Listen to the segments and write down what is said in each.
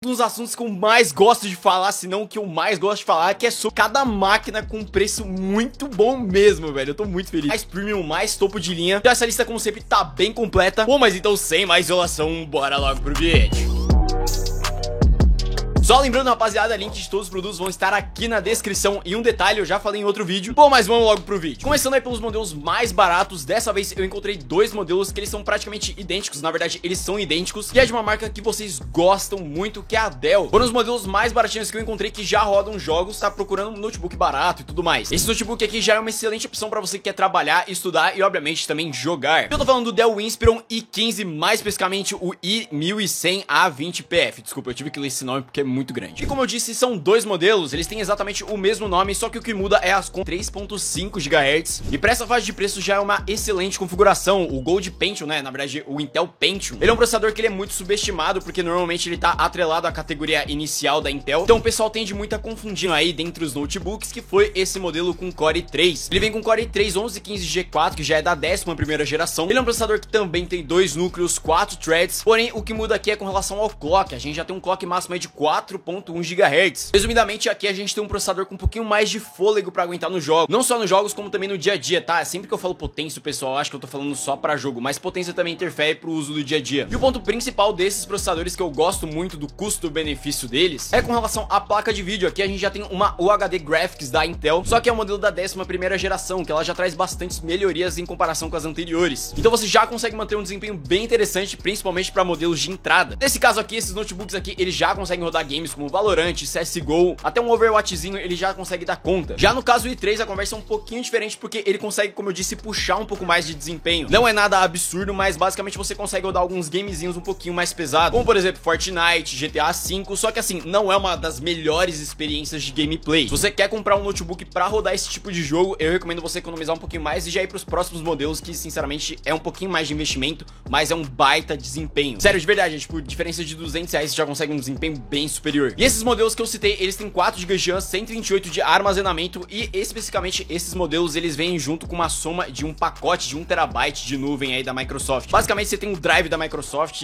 Um dos assuntos que eu mais gosto de falar, se não o que eu mais gosto de falar, que é sobre cada máquina com preço muito bom mesmo, velho. Eu tô muito feliz. Mais premium, mais topo de linha. Então essa lista, como sempre, tá bem completa. Bom, mas então, sem mais enrolação, bora logo pro vídeo. Só lembrando, rapaziada, link de todos os produtos vão estar aqui na descrição. E um detalhe, eu já falei em outro vídeo. Bom, mas vamos logo pro vídeo. Começando aí pelos modelos mais baratos. Dessa vez eu encontrei dois modelos que eles são praticamente idênticos. Na verdade, eles são idênticos. E é de uma marca que vocês gostam muito, que é a Dell. Foram os modelos mais baratinhos que eu encontrei que já rodam jogos. Tá procurando um notebook barato e tudo mais. Esse notebook aqui já é uma excelente opção pra você que quer trabalhar, estudar e, obviamente, também jogar. Eu tô falando do Dell Inspiron i15, mais especificamente o i1100A20PF. Desculpa, eu tive que ler esse nome porque é muito grande. E como eu disse, são dois modelos, eles têm exatamente o mesmo nome, só que o que muda é as com 3.5 GHz. E pra essa faixa de preço já é uma excelente configuração. O Gold Pentium, né, na verdade o Intel Pentium, ele é um processador que ele é muito subestimado, porque normalmente ele tá atrelado à categoria inicial da Intel. Então o pessoal tende muito a confundir aí dentre os notebooks, que foi esse modelo com Core i3. Ele vem com Core i3 1115G4, que já é da 11ª geração. Ele é um processador que também tem 2 núcleos, 4 threads, porém o que muda aqui é com relação ao clock. A gente já tem um clock máximo aí de 4.1 GHz. Resumidamente, aqui a gente tem um processador com um pouquinho mais de fôlego pra aguentar no jogo. Não só nos jogos, como também no dia a dia, tá? Sempre que eu falo potência, o pessoal acha que eu tô falando só pra jogo, mas potência também interfere pro uso do dia a dia. E o ponto principal desses processadores, que eu gosto muito do custo-benefício deles, é com relação à placa de vídeo. Aqui a gente já tem uma UHD Graphics da Intel, só que é o modelo da 11ª geração, que ela já traz bastantes melhorias em comparação com as anteriores. Então você já consegue manter um desempenho bem interessante, principalmente pra modelos de entrada. Nesse caso aqui, esses notebooks aqui, eles já conseguem rodar games como Valorant, CSGO, até um Overwatchzinho ele já consegue dar conta. Já no caso do i3, a conversa é um pouquinho diferente, porque ele consegue, como eu disse, puxar um pouco mais de desempenho. Não é nada absurdo, mas basicamente você consegue rodar alguns gamezinhos um pouquinho mais pesados, como por exemplo Fortnite, GTA V, só que assim, não é uma das melhores experiências de gameplay. Se você quer comprar um notebook pra rodar esse tipo de jogo, eu recomendo você economizar um pouquinho mais e já ir pros próximos modelos, que sinceramente é um pouquinho mais de investimento, mas é um baita desempenho. Sério, de verdade, tipo, diferença de R$200 você já consegue um desempenho bem superior. E esses modelos que eu citei, eles têm 4 GB de RAM, 128 de armazenamento e especificamente esses modelos eles vêm junto com uma soma de um pacote de 1 TB de nuvem aí da Microsoft. Basicamente você tem um drive da Microsoft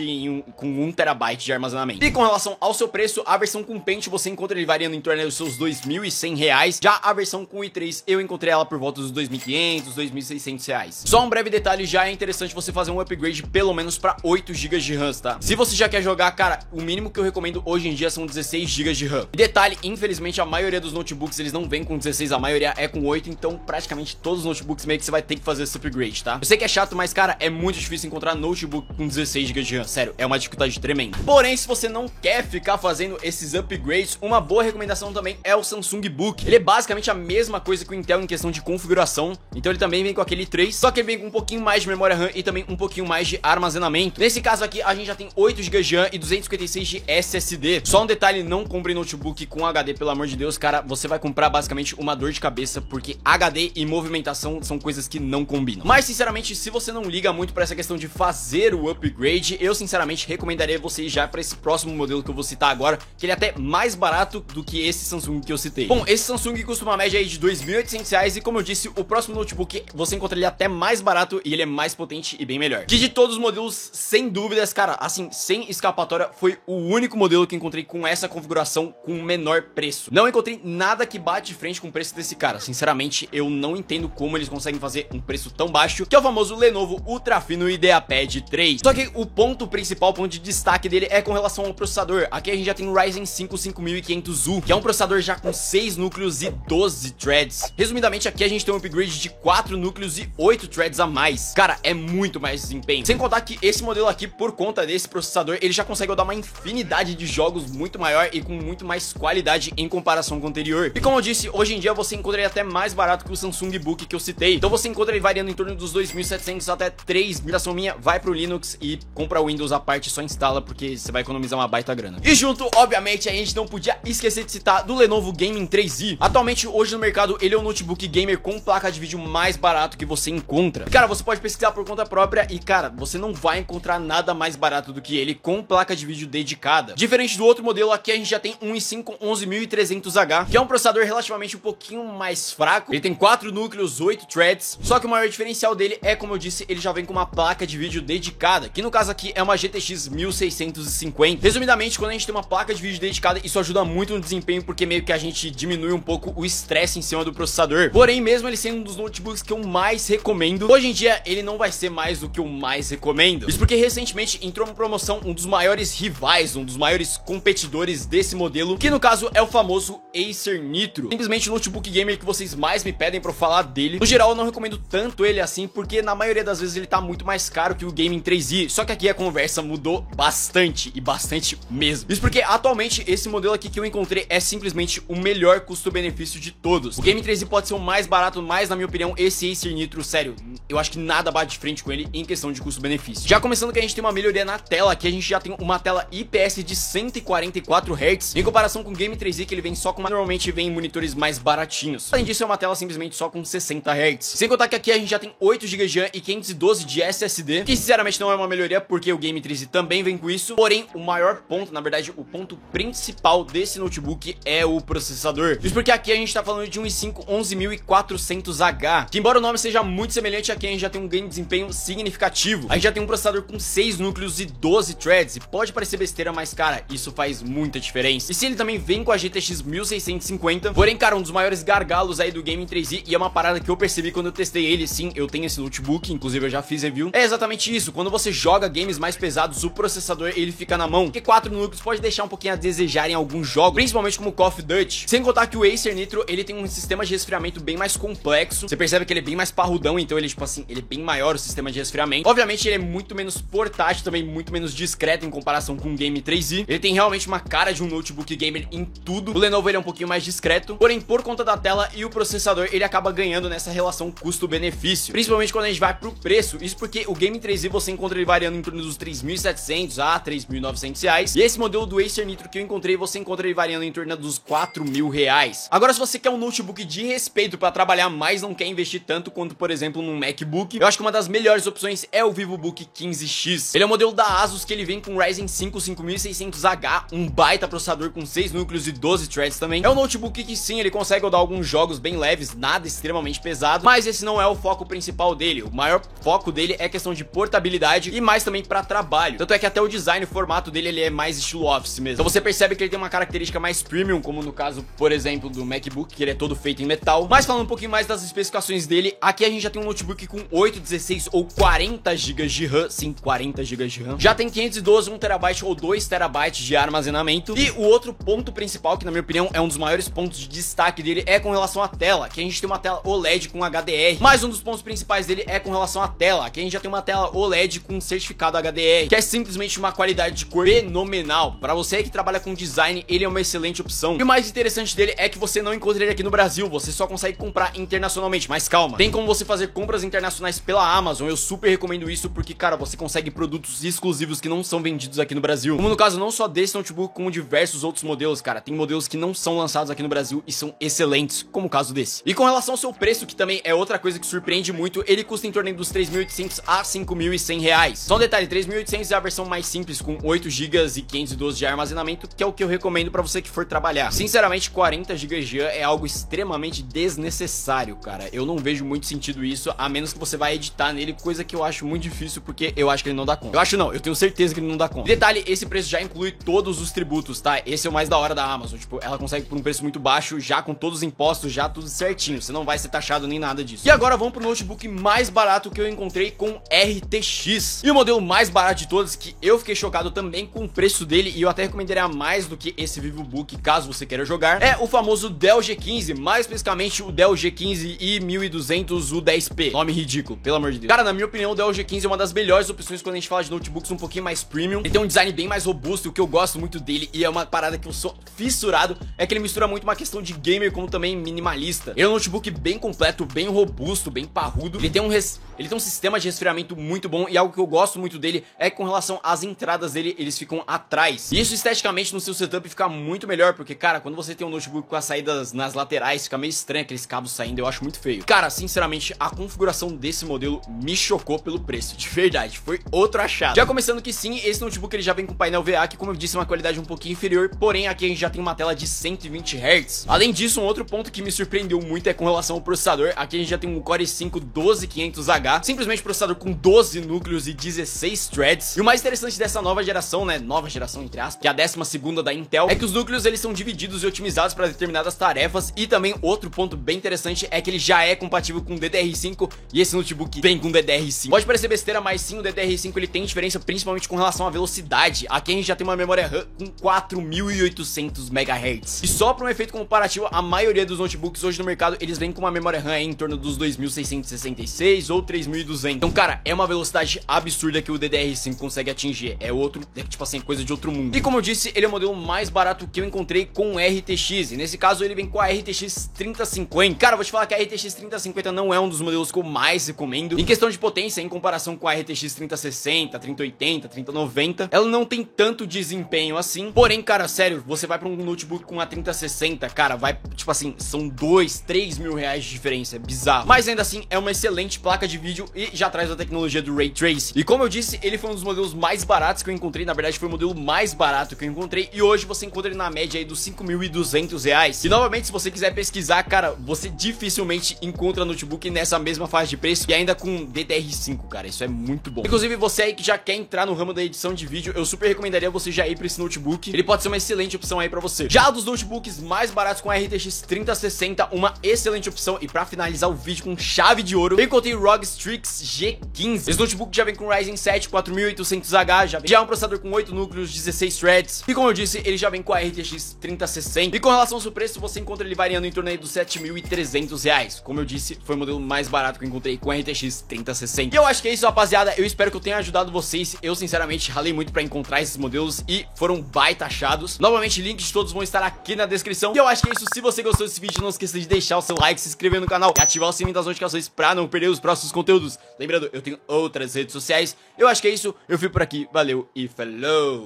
com 1 TB de armazenamento. E com relação ao seu preço, a versão com pente você encontra ele variando em torno dos seus R$2.100. Já a versão com i3 eu encontrei ela por volta dos R$2.500, R$2.600. Só um breve detalhe, já é interessante você fazer um upgrade pelo menos para 8 GB de RAM, tá? Se você já quer jogar, cara, o mínimo que eu recomendo hoje em dia são 16 GB de RAM. E detalhe, infelizmente a maioria dos notebooks eles não vêm com 16, a maioria é com 8, então praticamente todos os notebooks meio que você vai ter que fazer esse upgrade, tá? Eu sei que é chato, mas cara, é muito difícil encontrar notebook com 16 GB de RAM, sério, é uma dificuldade tremenda. Porém, se você não quer ficar fazendo esses upgrades, uma boa recomendação também é o Samsung Book. Ele é basicamente a mesma coisa que o Intel em questão de configuração, então ele também vem com aquele i3, só que ele vem com um pouquinho mais de memória RAM e também um pouquinho mais de armazenamento. Nesse caso aqui, a gente já tem 8 GB de RAM e 256 de SSD. Só um detalhe, não compre notebook com HD, pelo amor de Deus, cara, você vai comprar basicamente uma dor de cabeça, porque HD e movimentação são coisas que não combinam. Mas, sinceramente, se você não liga muito pra essa questão de fazer o upgrade, eu, sinceramente, recomendaria você ir já pra esse próximo modelo que eu vou citar agora, que ele é até mais barato do que esse Samsung que eu citei. Bom, esse Samsung custa uma média aí de R$2.800 e, como eu disse, o próximo notebook você encontra ele até mais barato e ele é mais potente e bem melhor. Que de todos os modelos, sem dúvidas, cara, assim, sem escapatória, foi o único modelo que encontrei com essa configuração com o menor preço. Não encontrei nada que bate de frente com o preço desse cara. Sinceramente, eu não entendo como eles conseguem fazer um preço tão baixo, que é o famoso Lenovo Ultrafino IdeaPad 3. Só que o ponto principal, o ponto de destaque dele é com relação ao processador. Aqui a gente já tem o Ryzen 5 5500U, que é um processador já com 6 núcleos e 12 threads. Resumidamente, aqui a gente tem um upgrade de 4 núcleos e 8 threads a mais. Cara, é muito mais desempenho. Sem contar que esse modelo aqui, por conta desse processador, ele já consegue rodar uma infinidade de jogos muito maior e com muito mais qualidade em comparação com o anterior. E como eu disse, hoje em dia você encontra ele até mais barato que o Samsung Book que eu citei. Então você encontra ele variando em torno dos 2.700 até 3.000. Migração minha, vai pro Linux e compra o Windows à parte, só instala, porque você vai economizar uma baita grana. E junto, obviamente, a gente não podia esquecer de citar do Lenovo Gaming 3i. Atualmente, hoje no mercado, ele é o notebook gamer com placa de vídeo mais barato que você encontra. Cara, você pode pesquisar por conta própria e, cara, você não vai encontrar nada mais barato do que ele com placa de vídeo dedicada. Diferente do outro modelo modelo aqui a gente já tem um i5 11300H, que é um processador relativamente um pouquinho mais fraco. Ele tem 4 núcleos, 8 threads, só que o maior diferencial dele é, como eu disse, ele já vem com uma placa de vídeo dedicada, que no caso aqui é uma GTX 1650. Resumidamente, quando a gente tem uma placa de vídeo dedicada, isso ajuda muito no desempenho, porque meio que a gente diminui um pouco o estresse em cima do processador. Porém, mesmo ele sendo um dos notebooks que eu mais recomendo, hoje em dia ele não vai ser mais do que eu mais recomendo. Isso porque recentemente entrou uma promoção um dos maiores rivais, um dos maiores competidores desse modelo, que no caso é o famoso Acer Nitro. Simplesmente o notebook gamer que vocês mais me pedem pra eu falar dele. No geral eu não recomendo tanto ele assim, porque na maioria das vezes ele tá muito mais caro que o Gaming 3i, só que aqui a conversa mudou bastante, e bastante mesmo. Isso porque atualmente esse modelo aqui que eu encontrei é simplesmente o melhor custo-benefício de todos. O Gaming 3i pode ser o mais barato, mas na minha opinião esse Acer Nitro, sério, eu acho que nada bate de frente com ele em questão de custo-benefício. Já começando que a gente tem uma melhoria na tela, aqui a gente já tem uma tela IPS de 144 Hz, em comparação com o Gaming 3i, que ele vem só com normalmente vem em monitores mais baratinhos. Além disso, é uma tela simplesmente só com 60 Hz. Sem contar que aqui a gente já tem 8 GB de RAM e 512 de SSD, que sinceramente não é uma melhoria, porque o Gaming 3i também vem com isso. Porém, o maior ponto, na verdade, o ponto principal desse notebook é o processador. Isso porque aqui a gente tá falando de um i5 11400H, que embora o nome seja muito semelhante, aqui a gente já tem um ganho de desempenho significativo. A gente já tem um processador com 6 núcleos e 12 threads, e pode parecer besteira, mas cara, isso faz muita diferença. E se ele também vem com a GTX 1650, porém, cara, um dos maiores gargalos aí do Gaming 3i, e é uma parada que eu percebi quando eu testei ele, sim, eu tenho esse notebook, inclusive eu já fiz review, é exatamente isso. Quando você joga games mais pesados, o processador ele fica na mão, porque 4 núcleos pode deixar um pouquinho a desejar em alguns jogos, principalmente como Call of Duty. Sem contar que o Acer Nitro, ele tem um sistema de resfriamento bem mais complexo, você percebe que ele é bem mais parrudão, então ele, tipo assim, ele é bem maior o sistema de resfriamento. Obviamente ele é muito menos portátil, também muito menos discreto em comparação com o Game 3i. Ele tem realmente uma cara de um notebook gamer em tudo. O Lenovo ele é um pouquinho mais discreto, porém por conta da tela e o processador, ele acaba ganhando nessa relação custo-benefício, principalmente quando a gente vai pro preço. Isso porque o Game 3i você encontra ele variando em torno dos 3.700 a 3.900 reais, e esse modelo do Acer Nitro que eu encontrei, você encontra ele variando em torno dos 4.000 reais. Agora, se você quer um notebook de respeito pra trabalhar, mas não quer investir tanto quanto, por exemplo, num MacBook, eu acho que uma das melhores opções é o VivoBook 15X. Ele é um modelo da Asus que ele vem com Ryzen 5 5600H, um baita processador com 6 núcleos e 12 threads também. É um notebook que sim, ele consegue rodar alguns jogos bem leves, nada extremamente pesado, mas esse não é o foco principal dele. O maior foco dele é questão de portabilidade e mais também pra trabalho. Tanto é que até o design, o formato dele, ele é mais estilo office mesmo. Então você percebe que ele tem uma característica mais premium, como no caso, por exemplo, do MacBook, que ele é todo feito em metal. Mas falando um pouquinho mais das especificações dele, aqui a gente já tem um notebook com 8, 16 ou 40 GB de RAM, sim, 40 GB de RAM. Já tem 512, 1 TB ou 2 TB de armazenamento. E o outro ponto principal, que na minha opinião é um dos maiores pontos de destaque dele, é com relação à tela, que a gente tem uma tela OLED com HDR. Mas um dos pontos principais dele é com relação à tela, que a gente já tem uma tela OLED com certificado HDR, que é simplesmente uma qualidade de cor fenomenal. Para você que trabalha com design, ele é uma excelente opção. E o mais interessante dele é que você não encontra ele aqui no Brasil, você só consegue comprar internacionalmente. Mas calma, tem como você fazer compras internacionais pela Amazon. Eu super recomendo isso porque, cara, você consegue produtos exclusivos que não são vendidos aqui no Brasil. Como no caso não só desse notebook, como diversos outros modelos, cara. Tem modelos que não são lançados aqui no Brasil e são excelentes, como o caso desse. E com relação ao seu preço, que também é outra coisa que surpreende muito, ele custa em torno dos 3.800 a 5.100 reais. Só um detalhe, 3.800 é a versão mais simples, com 8 GB e 512 de armazenamento, que é o que eu recomendo pra você que for trabalhar. Sinceramente, 40 GB de RAM é algo extremamente desnecessário, cara. Eu não vejo muito sentido isso, a menos que você vai editar nele, coisa que eu acho muito difícil, porque eu acho que ele não dá conta. Eu acho não, eu tenho certeza que ele não dá conta. Detalhe, esse preço já inclui todos os tributos, tá? Esse é o mais da hora da Amazon, tipo, ela consegue por um preço muito baixo, já com todos os impostos, já tudo certinho, você não vai ser taxado nem nada disso. E agora vamos pro notebook mais barato que eu encontrei com RTX. E o modelo mais barato de todos, que eu fiquei chocado também com o preço dele, e eu até recomendaria mais do que esse VivoBook, caso você queira jogar, é o famoso Dell G15, mais especificamente o Dell G15 i1200 U10P. Nome ridículo, pelo amor de Deus. Cara, na minha opinião, o Dell G15 é uma das melhores opções quando a gente fala de notebooks um pouquinho mais premium. Ele tem um design bem mais robusto, e o que eu gosto muito dele, e é uma parada que eu sou fissurado, é que ele mistura muito uma questão de gamer como também minimalista. Ele é um notebook bem completo, bem robusto, bem parrudo. Ele tem um sistema de resfriamento muito bom, e algo que eu gosto muito dele é que com relação às entradas dele, eles ficam atrás. E isso esteticamente no seu setup fica muito melhor, porque, cara, quando você tem um notebook com as saídas nas laterais, fica meio estranho aqueles cabos saindo, eu acho muito feio. Cara, sinceramente, a configuração configuração desse modelo me chocou pelo preço, de verdade, foi outro achado. Já começando que sim, esse notebook ele já vem com painel VA, que como eu disse é uma qualidade um pouquinho inferior, porém aqui a gente já tem uma tela de 120 Hz. Além disso, um outro ponto que me surpreendeu muito é com relação ao processador. Aqui a gente já tem um Core i5 12500H, simplesmente processador com 12 núcleos e 16 threads. E o mais interessante dessa nova geração, né, nova geração entre aspas, que é a 12ª da Intel, é que os núcleos eles são divididos e otimizados para determinadas tarefas. E também outro ponto bem interessante é que ele já é compatível com DDR5 e esse notebook vem com DDR5. Pode parecer besteira, mas sim, o DDR5 ele tem diferença principalmente com relação à velocidade. Aqui a gente já tem uma memória RAM com 4800 MHz. E só para um efeito comparativo, a maioria dos notebooks hoje no mercado, eles vêm com uma memória RAM em torno dos 2666 ou 3200. Então, cara, é uma velocidade absurda que o DDR5 consegue atingir. É outro, tipo assim, coisa de outro mundo. E como eu disse, ele é o modelo mais barato que eu encontrei com RTX. E nesse caso, ele vem com a RTX 3050. Cara, eu vou te falar que a RTX 3050 não é um dos modelos que eu mais recomendo. Em questão de potência, em comparação com a RTX 3060, 3080, 3090, ela não tem tanto desempenho assim. Porém, cara, sério, você vai pra um notebook com a 3060, cara, vai, tipo assim, são 2, 3 mil reais de diferença, é bizarro. Mas ainda assim, é uma excelente placa de vídeo e já traz a tecnologia do Ray Tracing. E como eu disse, ele foi um dos modelos mais baratos que eu encontrei, na verdade foi o modelo mais barato que eu encontrei, e hoje você encontra ele na média aí dos 5.200 reais. E novamente, se você quiser pesquisar, cara, você dificilmente encontra notebook nessa mesma faixa de preço e ainda com DDR5, cara, isso é muito bom. Inclusive, você aí que já quer entrar no ramo da edição de vídeo, eu super recomendaria você já ir pra esse notebook, ele pode ser uma excelente opção aí pra você. Já dos notebooks mais baratos com a RTX 3060, uma excelente opção. E pra finalizar o vídeo com chave de ouro, eu encontrei o ROG Strix G15. Esse notebook já vem com Ryzen 7 4800H, já é um processador com 8 núcleos, 16 threads. E como eu disse, ele já vem com a RTX 3060. E com relação ao seu preço, você encontra ele variando em torno aí dos 7.300 reais. Como eu disse, foi o modelo mais barato que eu encontrei com a RTX 3060. E eu acho que é isso, rapaziada. Eu espero que eu tenha ajudado vocês. Eu, sinceramente, ralei muito pra encontrar esses modelos e foram baita achados. Novamente, links de todos vão estar aqui na descrição. E eu acho que é isso. Se você gostou desse vídeo, não esqueça de deixar o seu like, se inscrever no canal e ativar o sininho das notificações pra não perder os próximos conteúdos. Lembrando, eu tenho outras redes sociais. Eu acho que é isso. Eu fico por aqui. Valeu e falou!